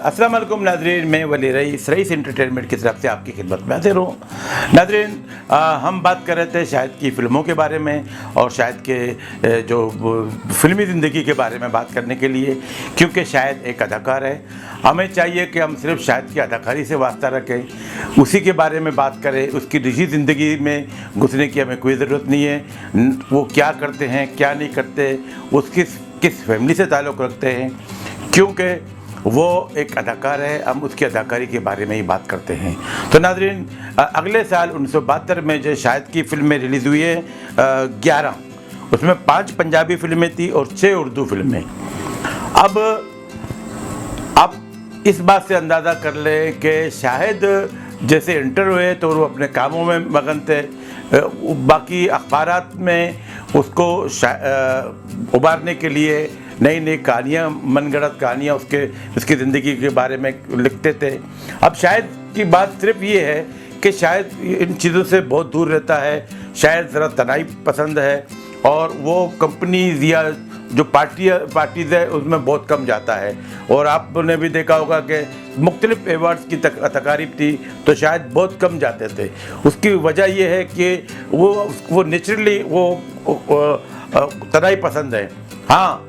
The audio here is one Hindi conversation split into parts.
अस्सलाम वालेकुम नाज़रीन, मैं वली रईस एंटरटेनमेंट की तरफ से आपकी खिदमत में हाजिर हूँ। नाज़रीन, हम बात कर रहे थे शाहिद की फ़िल्मों के बारे में और शाहिद के जो फ़िल्मी ज़िंदगी के बारे में बात करने के लिए, क्योंकि शाहिद एक अदाकार है। हमें चाहिए कि हम सिर्फ शाहिद की अदाकारी से वास्ता रखें, उसी के बारे में बात करें। उसकी निजी ज़िंदगी में घुसने की हमें कोई ज़रूरत नहीं है। वो क्या करते हैं, क्या नहीं करते, उसकी किस फैमिली से ताल्लुक़ रखते हैं, क्योंकि वो एक अदाकार है, हम उसकी अदाकारी के बारे में ही बात करते हैं। तो नाज़रीन, अगले साल 1972 में जो शाहिद की फ़िल्में रिलीज़ हुई है 11, उसमें 5 पंजाबी फ़िल्में थी और 6 उर्दू फ़िल्में। अब आप इस बात से अंदाज़ा कर लें कि शाहिद जैसे इंटर हुए तो वो अपने कामों में मगन थे, बाकी अखबारात में उसको उभारने के लिए नई नई कहानियाँ, मनगढ़ंत कहानियाँ उसकी ज़िंदगी के बारे में लिखते थे। अब शाहिद की बात सिर्फ ये है कि शाहिद इन चीज़ों से बहुत दूर रहता है। शायद ज़रा तनाई पसंद है और वो कंपनीज़ या जो पार्टीज़ है उसमें बहुत कम जाता है। और आपने भी देखा होगा कि मुख्तलिफ एवार्ड्स की तकारीब थी तो शायद बहुत कम जाते थे। उसकी वजह यह है कि वो नेचुरली वो तनाई पसंद है। हाँ,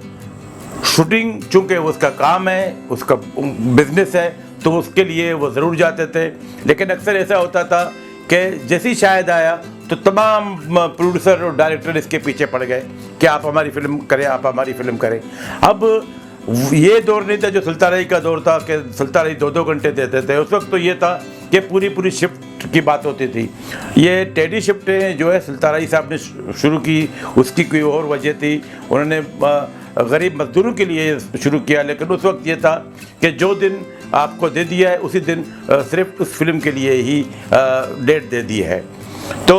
शूटिंग चूँकि उसका काम है, उसका बिजनेस है, तो उसके लिए वो ज़रूर जाते थे। लेकिन अक्सर ऐसा होता था कि जैसे ही शाहिद आया तो तमाम प्रोड्यूसर और डायरेक्टर इसके पीछे पड़ गए कि आप हमारी फ़िल्म करें, आप हमारी फ़िल्म करें। अब ये दौर नहीं था जो सुल्तान का दौर था कि सुल्तान 2-2 घंटे देते थे। उस वक्त तो ये था कि पूरी शिफ्ट की बात होती थी। ये टेडी शिफ्टें जो है सुल्तान साहब ने शुरू की, उसकी कोई और वजह थी। उन्होंने गरीब मजदूरों के लिए शुरू किया, लेकिन उस वक्त ये था कि जो दिन आपको दे दिया है उसी दिन सिर्फ उस फिल्म के लिए ही डेट दे दी है। तो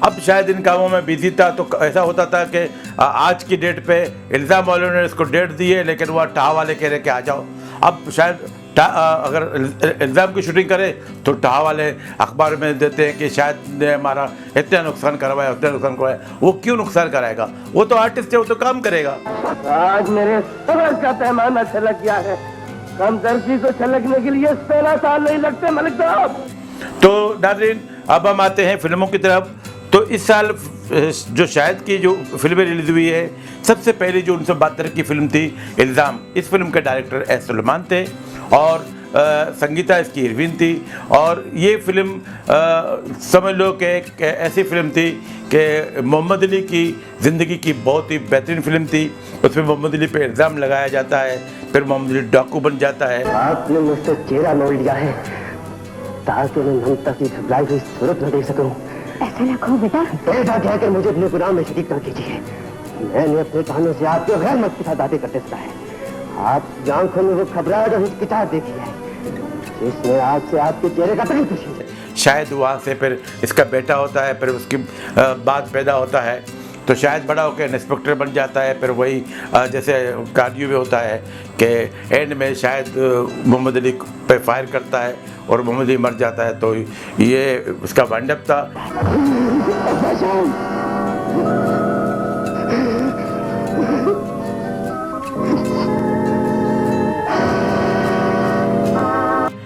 अब शायद इन कामों में बिजी था, तो ऐसा होता था कि आज की डेट पे इल्ज़ाम वालों ने इसको डेट दी है, लेकिन वह टाह वाले कह रहे कि आ जाओ। अब शायद अगर इल्ज़ाम की शूटिंग करे तो टाह वाले अखबार में देते हैं कि शायद ने हमारा इतना नुकसान करवाया, उतना नुकसान करवाया। वो क्यों नुकसान कराएगा? वो तो आर्टिस्ट है, वो तो काम करेगा। आज मेरे सबर का पैमाना छलक गया है। कम दर्जी को छलकने के लिए 16 साल नहीं लगते मलिक साहब। तो नाज़रीन, अब हम आते हैं फिल्मों की तरफ। तो इस साल जो शाहिद की जो फिल्में रिलीज़ हुई है, सबसे पहली जो 1972 की फिल्म थी इल्ज़ाम, इस फिल्म के डायरेक्टर एस सुलेमान थे और संगीता इसकी इरविन थी। और ये फिल्म समझ लो कि एक ऐसी फिल्म थी कि मोहम्मद अली की ज़िंदगी की बहुत ही बेहतरीन फिल्म थी। उसमें मोहम्मद अली पे इल्ज़ाम लगाया जाता है, फिर मोहम्मद अली डाकू बन जाता है। आपने मुझसे चेहरा मोड़ लिया है ताकि मैं ममता की घबराई हुई सूरत न देख सकूं। ऐसा ना कहो बेटा। बेटा कहकर मुझे अपने गुनाह में शरीक न कीजिए। मैंने अपने कानों से आपको गैर मत के साथ बातें करते सुना है। आपकी आंखों में वो घबराहट और हिचकिचाहट देखी है जिसने आपसे आपके चेहरे का पहली खुशी है। शायद वहाँ से फिर इसका बेटा होता है, फिर उसकी बाद पैदा होता है तो शायद बड़ा होकर इंस्पेक्टर बन जाता है। फिर वही जैसे कार्डियो में होता है कि एंड में शायद मोहम्मद अली पे फायर करता है और मोहम्मद अली मर जाता है। तो ये उसका वाइंड अप था।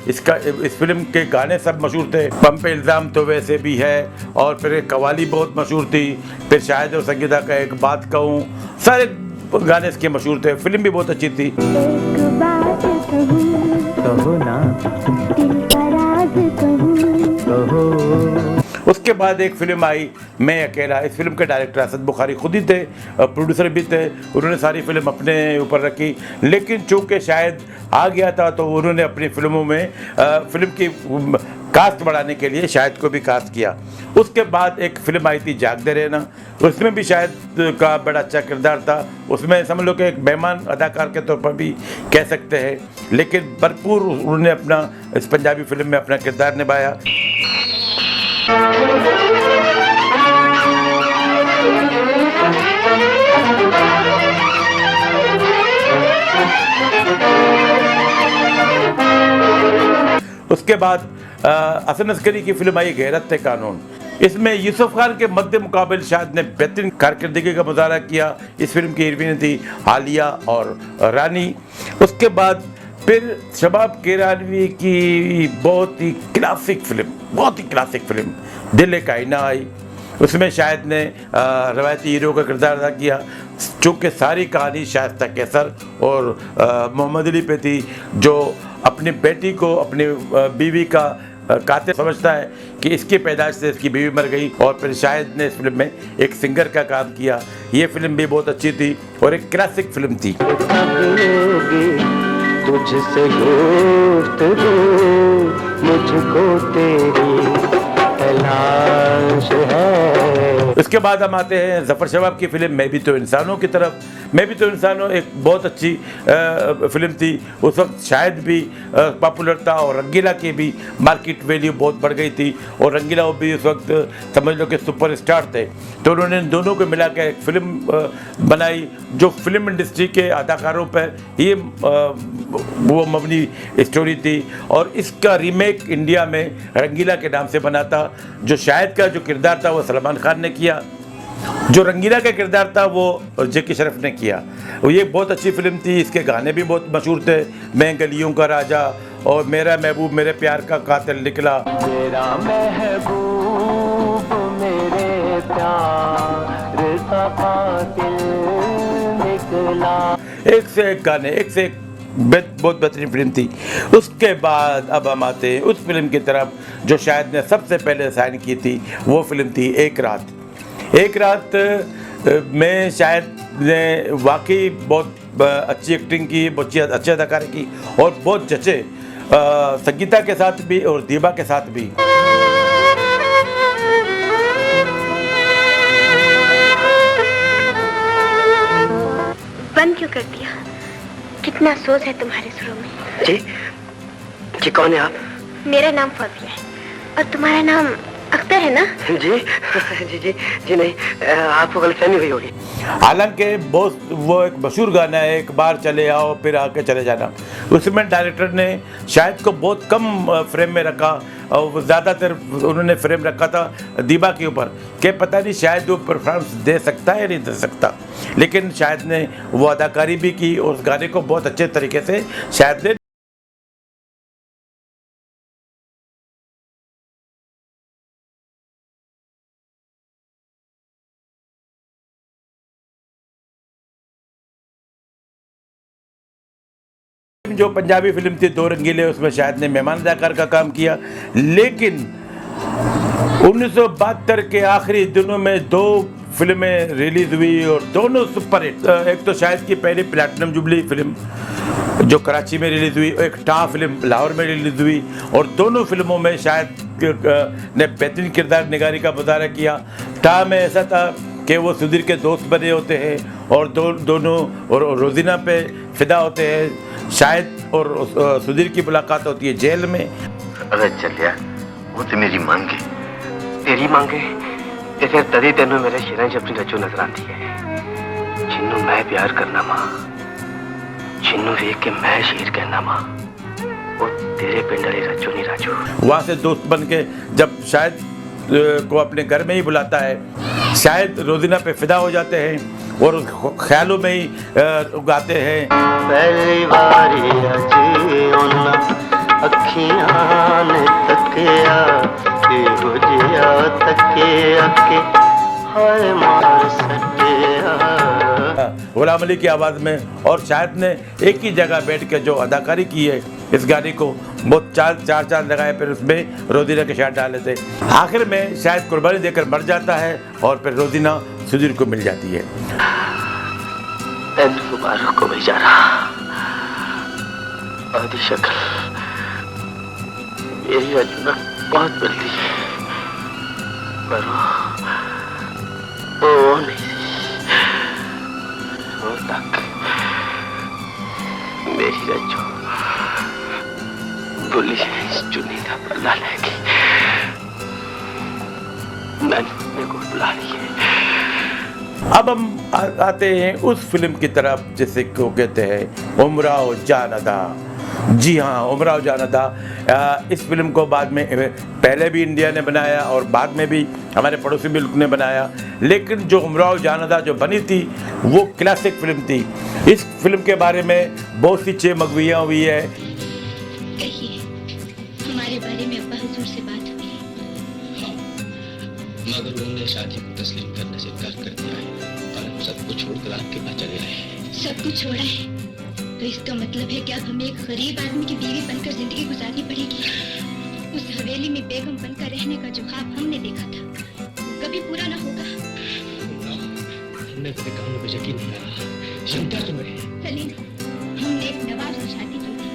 इस फिल्म के गाने सब मशहूर थे। पम पे इल्ज़ाम तो वैसे भी है, और फिर एक कवाली बहुत मशहूर थी। फिर शाहिद और संगीता का एक बात कहूँ, सारे गाने इसके मशहूर थे। फिल्म भी बहुत अच्छी थी। एक बात कहूँ ना दिल का राज कहूँ। उसके बाद एक फिल्म आई मैं अकेला। इस फिल्म के डायरेक्टर असद बुखारी खुद ही थे, प्रोड्यूसर भी थे। उन्होंने सारी फिल्म अपने ऊपर रखी, लेकिन चूँकि शायद आ गया था तो उन्होंने अपनी फिल्मों में फिल्म की कास्ट बढ़ाने के लिए शाहिद को भी कास्ट किया। उसके बाद एक फिल्म आई थी जाग दे रहना, उसमें भी शाहिद का बड़ा अच्छा किरदार था। उसमें समझ लो कि एक मेहमान अदाकार के तौर पर भी कह सकते हैं, लेकिन भरपूर उन्होंने अपना इस पंजाबी फिल्म में अपना किरदार निभाया। उसके बाद हसन अस्करी की फिल्म आई गैरत ते कानून। इसमें यूसुफ खान के मद्दे मुकाबले शाहिद ने बेहतरीन कारकर्दगी का मुजाहरा किया। इस फिल्म की हीरोइन थी आलिया और रानी। उसके बाद फिर शबाब किरानवी की बहुत ही क्लासिक फिल्म दिल कायना आई। उसमें शाहिद ने रवायती हीरो का किरदार अदा किया, चूँकि सारी कहानी शाइस्ता कैसर और मोहम्मद अली पे थी, जो अपनी बेटी को अपनी बीवी का कातिल समझता है कि इसकी पैदाइश से इसकी बीवी मर गई, और फिर शाहिद ने इस फिल्म में एक सिंगर का काम किया। ये फिल्म भी बहुत अच्छी थी और एक क्लासिक फिल्म थी। तुझसे गुफ्तगू मुझको तेरी तलाश है। इसके बाद हम आते हैं ज़फ़र शबाब की फिल्म मैं भी तो इंसानों की तरफ। मैं भी तो इंसानों एक बहुत अच्छी फिल्म थी। उस वक्त शायद भी पॉपुलर था और रंगीला की भी मार्केट वैल्यू बहुत बढ़ गई थी, और रंगीला भी उस वक्त समझ लो कि सुपरस्टार थे। तो उन्होंने दोनों को मिला के एक फिल्म बनाई जो फिल्म इंडस्ट्री के अदाकारों पर ये वो मबनी स्टोरी थी, और इसका रीमेक इंडिया में रंगीला के नाम से बना था। जो शाहिद का जो किरदार था वो सलमान खान ने किया, जो रंगीला का किरदार था वो जैकी श्रॉफ ने किया। ये बहुत अच्छी फिल्म थी, इसके गाने भी बहुत मशहूर थे, मैं गलियों का राजा और मेरा महबूब मेरे प्यार का कातिल निकला। मेरा महबूब मेरे प्यार का कातिल निकला। एक से एक गाने, एक से एक बहुत बेहतरीन फिल्म थी। उसके बाद अब हम आते हैं उस फिल्म की तरफ जो शायद ने सबसे पहले साइन की थी। वो फिल्म थी एक रात। एक रात में शायद ने वाकई बहुत अच्छी एक्टिंग की, बहुत अच्छी अदाकारी की और बहुत जचे संगीता के साथ भी और दीबा के साथ भी। बंद क्यों कर दिया? कितना सोच है तुम्हारे सुरों में। जी कौन है आप? मेरा नाम फौजिया है और तुम्हारा नाम अख्तर है ना? जी नहीं, आपको गलतफहमी हुई होगी। हालांकि बहुत वो एक मशहूर गाना है, एक बार चले आओ फिर आके चले जाना। उसमें डायरेक्टर ने शायद को बहुत कम फ्रेम में रखा और ज़्यादातर उन्होंने फ्रेम रखा था दीबा के ऊपर कि पता नहीं शायद वो परफॉर्मेंस दे सकता है या नहीं दे सकता, लेकिन शायद ने वो अदाकारी भी की और उस गाने को बहुत अच्छे तरीके से शायद ने जो पंजाबी फिल्म थी दो रंगीले, उसमें शायद ने मेहमान अदाकार का काम किया। लेकिन 1972 के आखिरी दिनों में दो फिल्में रिलीज हुई और दोनों सुपरहिट। एक तो शायद की पहली प्लैटिनम जुबली फिल्म जो कराची में रिलीज हुई, एक टा फिल्म लाहौर में रिलीज हुई, और दोनों फिल्मों में शायद ने बेहतरीन किरदार निगारी का मुजाहरा किया। टा में ऐसा था कि वो सुधीर के दोस्त बने होते हैं और दोनों और रोजीना पे फिदा होते हैं। शायद और सुधीर की मुलाकात होती है जेल में। अरे चलिया, वो तो मेरी मांग है, तेरी मांग है ते फिर तदी तेनों मेरे शेरां च अपनी रचो नजर आती है। जिन्नू मैं प्यार करना मां, जिन्नू देख के मैं शेर कहना मां, वो तेरे पिंड वाली रचो नहीं राजू। वहाँ से दोस्त बन के जब शायद को अपने घर में ही बुलाता है, शायद रोजीना पे फिदा हो जाते हैं और उस ख्यालों में ही गाते हैं। पहली बारी अखियां ने तकिया के गुजिया तकिया के हाय मार सटिया। गुलाम अली की आवाज़ में, और शायद ने एक ही जगह बैठ के जो अदाकारी की है इस गाने को बहुत चार चांद लगाए, फिर उसमें रोजीना के शायद डाले थे। आखिर में शायद कुर्बानी देकर मर जाता है और फिर रोजीना सुधीर को मिल जाती है। मुबारक को बेचारा आदि शक्ल मेरी रचना बहुत बदली है, पर वो नहीं वो तक मेरी रचो बोली चुनी का बदला लेगी। मैंने को बुला ली है। अब हम आते हैं उस फिल्म की तरफ जिसे को कहते हैं उम्रा और जान अदा। जी हाँ, उमराव जान अदा। इस फिल्म को बाद में पहले भी इंडिया ने बनाया और बाद में भी हमारे पड़ोसी मुल्क ने बनाया, लेकिन जो उमराव जान अदा जो बनी थी वो क्लासिक फिल्म थी। इस फिल्म के बारे में बहुत सी चेमगवियाँ हुई है। कहिए, हमारे बारे में अब्बा हुजूर से बात हुई है? हाँ, मगर उन्होंने शादी को तस्लीम करने से इनकार कर दिया है और हम सब कुछ छोड़कर आपके पास चले आए हैं। सब कुछ छोड़ा है तो इसका मतलब है कि अब हमें एक गरीब आदमी की बीवी बनकर जिंदगी गुजारनी पड़ेगी। उस हवेली में बेगम बनकर रहने का जो ख्वाब हमने देखा था वो कभी पूरा ना होगा। हमने अपने कामों पर यकीन नहीं रहा। शंका तुम्हें सलीम, हमने एक नवाब से शादी की थी,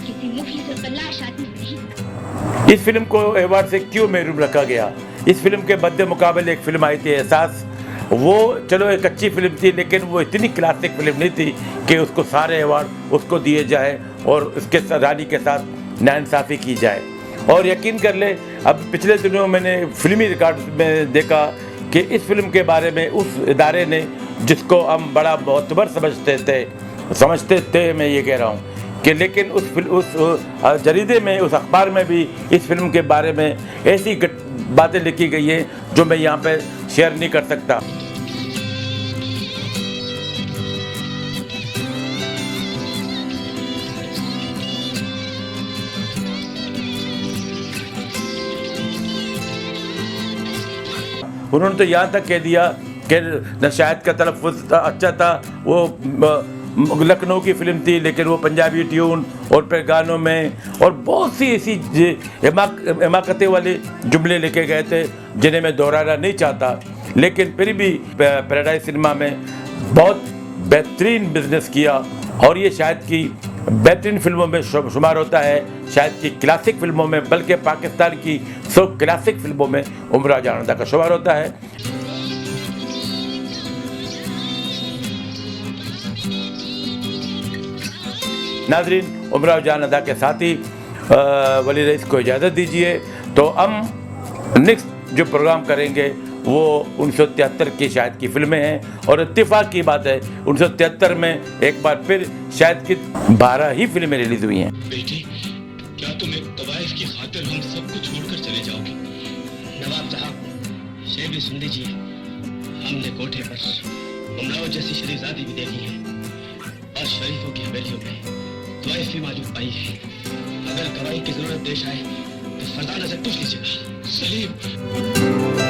किसी मुखलिस और बल्लाश आदमी से नहीं। इस फिल्म को अवार्ड से क्यों महरूम रखा गया? इस फिल्म के मद्दे मुकाबले एक फिल्म आई थी एहसास। वो चलो एक अच्छी फिल्म थी, लेकिन वो इतनी क्लासिक फिल्म नहीं थी कि उसको सारे अवार्ड उसको दिए जाए और उसके रानी के साथ नाइंसाफ़ी की जाए। और यकीन कर ले, अब पिछले दिनों मैंने फिल्मी रिकॉर्ड में देखा कि इस फिल्म के बारे में उस इदारे ने, जिसको हम बड़ा मोतबर समझते थे मैं ये कह रहा हूँ कि, लेकिन उस जरीदे में, उस अखबार में भी इस फिल्म के बारे में ऐसी बातें लिखी गई हैं जो मैं यहाँ पे शेयर नहीं कर सकता। उन्होंने तो यहाँ तक कह दिया कि नशायत का तलफ़्फ़ुज़ अच्छा था, वो लखनऊ की फिल्म थी लेकिन वो पंजाबी ट्यून और फिर गानों में और बहुत सी ऐसी हिमाकतें वाले जुमले लिखे गए थे जिन्हें मैं दोहराना नहीं चाहता, लेकिन फिर भी पैराडाइज सिनेमा में बहुत बेहतरीन बिजनेस किया और ये शायद की बेहतरीन फिल्मों में शुमार होता है, शायद की क्लासिक फिल्मों में, बल्कि पाकिस्तान की 100 क्लासिक फिल्मों में उमराव जान अदा का शुमार होता है। नाज़रीन, उमराव जान अदा के साथ ही वली रईस को इजाज़त दीजिए। तो हम नेक्स्ट जो प्रोग्राम करेंगे वो 1973 की शायद की फिल्में हैं और इत्तेफाक की बात है 1973 में एक बार फिर शायद की 12 ही फिल्में रिलीज हुई हैं। बेटी, क्या तुम एक तवाइफ की खातिर हम सब कुछ छोड़कर चले जाओगे? नवाब साहब, शेर भी सुन लीजिए, हमने कोठे पर उमराव जैसी शरीफजादी भी देखी है और शरीफों की हवेलियों में तवाइफ भी मौजूद पाई है। अगर गवाही की जरूरत पेश आए तो फरदाना से पूछ लीजिएगा। सलीम।